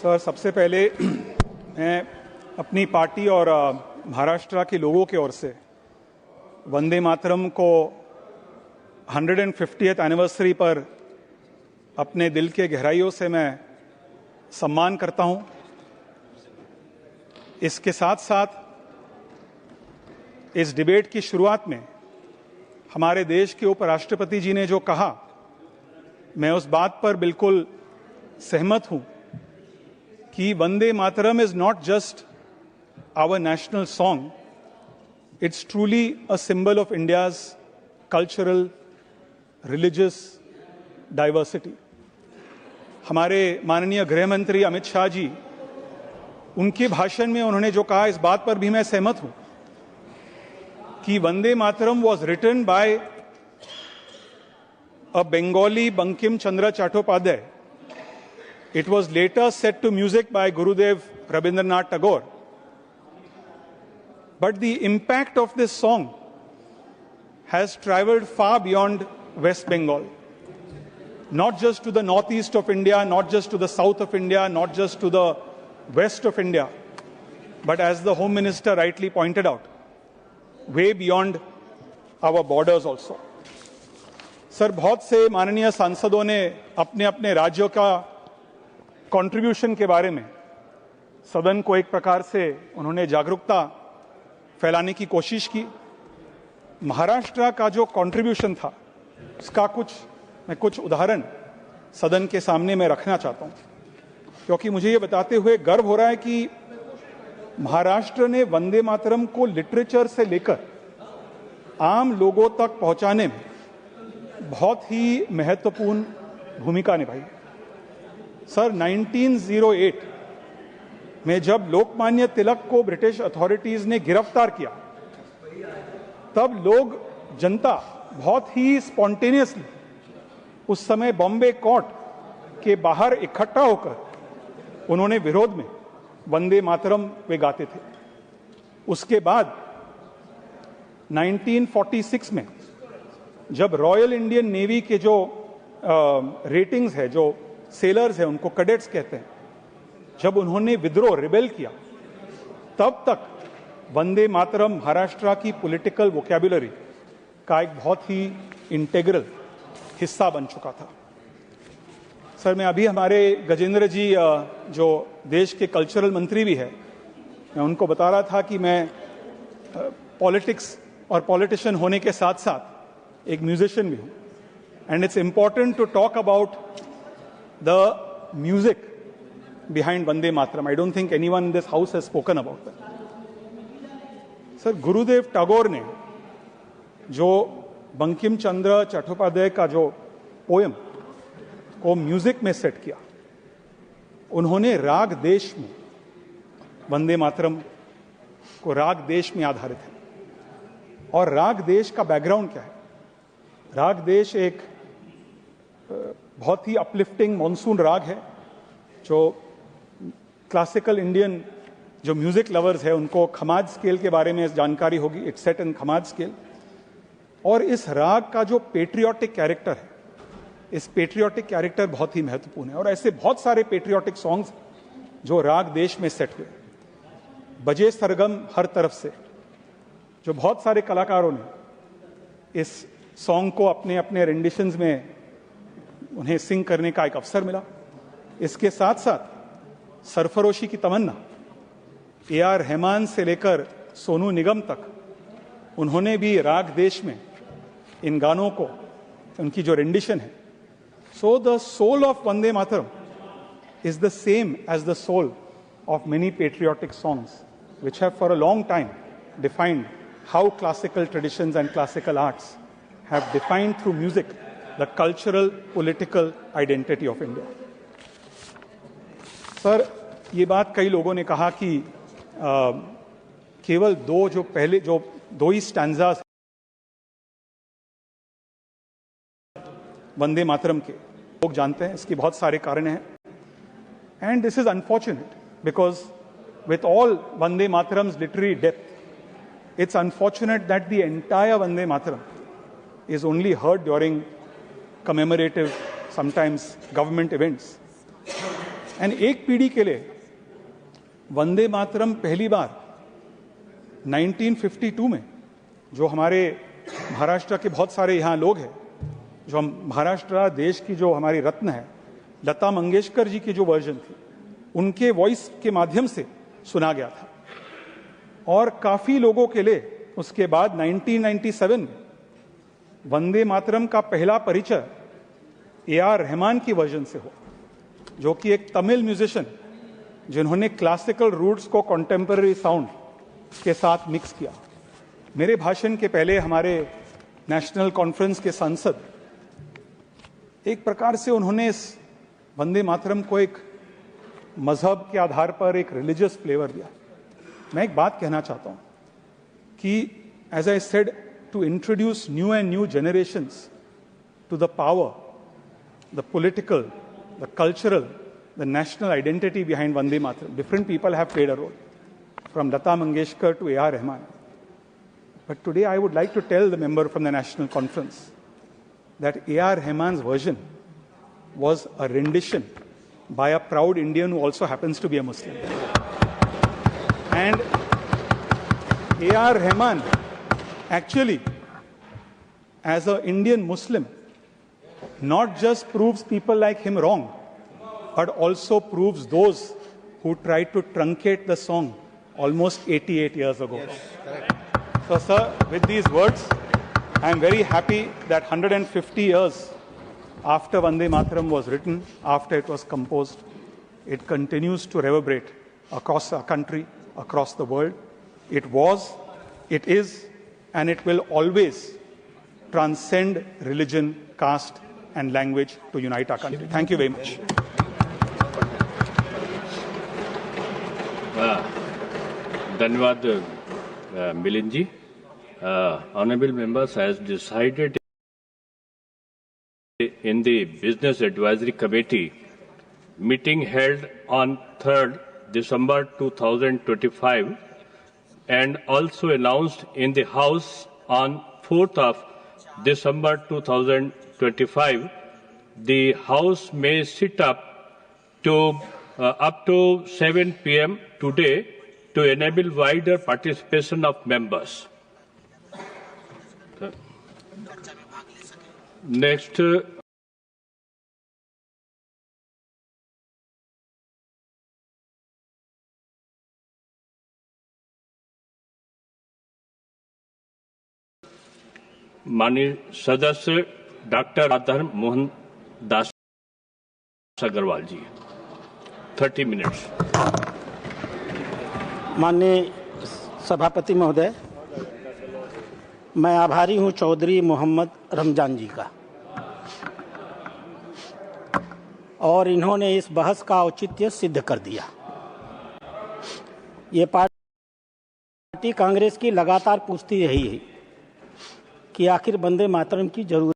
Sir, सबसे पहले मैं अपनी पार्टी और महाराष्ट्र के लोगों की ओर से वंदे मातरम को 150th एनिवर्सरी पर अपने दिल के गहराइयों से मैं सम्मान करता हूं। इसके साथ साथ इस डिबेट की शुरुआत में हमारे देश के उपराष्ट्रपति जी ने जो कहा, मैं उस बात पर बिल्कुल सहमत हूं कि Vande Mataram is not just our national song, it's truly a symbol of India's cultural religious diversity. हमारे माननीय गृह मंत्री अमित शाह जी, उनके भाषण में उन्होंने जो कहा, इस बात पर भी मैं सहमत हूं कि Vande Mataram was written by a Bengali Bankim Chandra Chattopadhyay. It was later set to music by Gurudev Rabindranath Tagore. But the impact of this song has traveled far beyond West Bengal. Not just to the northeast of India, not just to the south of India, not just to the west of India, but as the Home Minister rightly pointed out, way beyond our borders also. Sir, बहुत से माननीय सांसदों ने अपने अपने राज्यों का contribution के बारे में सदन को एक प्रकार से उन्होंने जागरूकता फैलाने की कोशिश की। महाराष्ट्र का जो कंट्रीब्यूशन था, उसका मैं कुछ उदाहरण सदन के सामने में रखना चाहता हूं, क्योंकि मुझे ये बताते हुए गर्व हो रहा है कि महाराष्ट्र ने वंदे मातरम को लिटरेचर से लेकर आम लोगों तक पहुंचाने में बहुत ही महत्वपूर्ण भूमिका निभाई। सर, 1908 में जब लोकमान्य तिलक को ब्रिटिश अथॉरिटीज ने गिरफ्तार किया, तब लोग, जनता बहुत ही स्पॉन्टेनियसली उस समय बॉम्बे कोर्ट के बाहर इकट्ठा होकर उन्होंने विरोध में वंदे मातरम वे गाते थे। उसके बाद 1946 में जब रॉयल इंडियन नेवी के जो रेटिंग्स है, जो सेलर्स हैं, उनको कैडेट्स कहते हैं, जब उन्होंने विद्रोह रिबेल किया, तब तक वंदे मातरम महाराष्ट्र की पॉलिटिकल वोकैबुलरी का एक बहुत ही इंटीग्रल हिस्सा बन चुका था। सर, मैं अभी हमारे गजेंद्र जी, जो देश के कल्चरल मंत्री भी है, मैं उनको बता रहा था कि मैं पॉलिटिक्स और पॉलिटिशियन होने के साथ साथ एक म्यूजिशियन भी हूं, and it's important to talk about the music behind Vande Mataram. I don't think anyone in this house has spoken about that. Sir, गुरुदेव टैगोर ने जो बंकिम चंद्र चट्टोपाध्याय का जो पोयम को म्यूजिक में सेट किया, उन्होंने राग देश में वंदे मातरम को राग देश में आधारित है। और राग देश का बैकग्राउंड क्या है? राग देश एक बहुत ही अपलिफ्टिंग मॉनसून राग है, जो क्लासिकल इंडियन जो म्यूजिक लवर्स है उनको खमाज स्केल के बारे में जानकारी होगी। It's set in Khamaj scale. और इस राग का जो पेट्रियोटिक कैरेक्टर है, इस पेट्रियोटिक कैरेक्टर बहुत ही महत्वपूर्ण है। और ऐसे बहुत सारे पेट्रियोटिक सॉन्ग्स जो राग देश में सेट हुए, बजे सरगम हर तरफ से, जो बहुत सारे कलाकारों ने इस सॉन्ग को अपने अपने रेंडिशंस में उन्हें सिंग करने का एक अवसर मिला। इसके साथ साथ सरफरोशी की तमन्ना, AR रहमान से लेकर सोनू निगम तक, उन्होंने भी राग देश में इन गानों को, उनकी जो रेंडिशन है, so the soul of Vande Mataram is the same as the soul of many patriotic songs which have for a long time defined how classical traditions and classical arts have defined through music the cultural political identity of India. Sir, ये बात कई लोगों ने कहा कि केवल दो ही stanzas Vande Mataram के लोग जानते हैं। इसके बहुत सारे कारण हैं, and this is unfortunate because with all Vande Mataram's literary depth, it's unfortunate that the entire Vande Mataram is only heard during commemorative, sometimes government events. And एक पीढ़ी के लिए वंदे मातरम पहली बार 1952 में, जो हमारे महाराष्ट्र के बहुत सारे यहाँ लोग हैं, जो हम महाराष्ट्र देश की जो हमारी रत्न है लता मंगेशकर जी की जो वर्जन थी, उनके वॉइस के माध्यम से सुना गया था। और काफी लोगों के लिए उसके बाद 1997 में वंदे मातरम का पहला परिचय AR रहमान की वर्जन से हो, जो कि एक तमिल म्यूजिशियन जिन्होंने क्लासिकल रूट्स को कॉन्टेम्पररी साउंड के साथ मिक्स किया। मेरे भाषण के पहले हमारे नेशनल कॉन्फ्रेंस के सांसद एक प्रकार से उन्होंने इस वंदे मातरम को एक मजहब के आधार पर एक रिलीजियस फ्लेवर दिया। मैं एक बात कहना चाहता हूं कि as I said, to introduce new and new generations to the power, the political, the cultural, the national identity behind Vande Mataram. Different people have played a role, from Lata Mangeshkar to AR Rahman. But today I would like to tell the member from the National Conference that AR Rahman's version was a rendition by a proud Indian who also happens to be a Muslim. And AR Rahman actually, as an Indian Muslim, not just proves people like him wrong, but also proves those who tried to truncate the song almost 88 years ago. Yes, so, sir, with these words, I am very happy that 150 years after Vande Mataram was written, after it was composed, it continues to reverberate across our country, across the world. It was, it is, and it will always transcend religion, caste, and language to unite our country. Thank you very much. धन्यवाद मिलिंद जी। Honorable members has decided in the Business Advisory Committee meeting held on 3rd December 2025 and also announced in the House on 4th of December 2025, the House may sit up to 7 p.m. today to enable wider participation of members. Next, माननीय सदस्य doctor Radha Mohan Das Agarwal जी, 30 minutes. माननीय सभापति महोदय, मैं आभारी हूं चौधरी मोहम्मद रमजान जी का, और इन्होंने इस बहस का औचित्य सिद्ध कर दिया। ये पार्टी कांग्रेस की लगातार पूछती रही है कि आखिर वंदे मातरम की जरूरत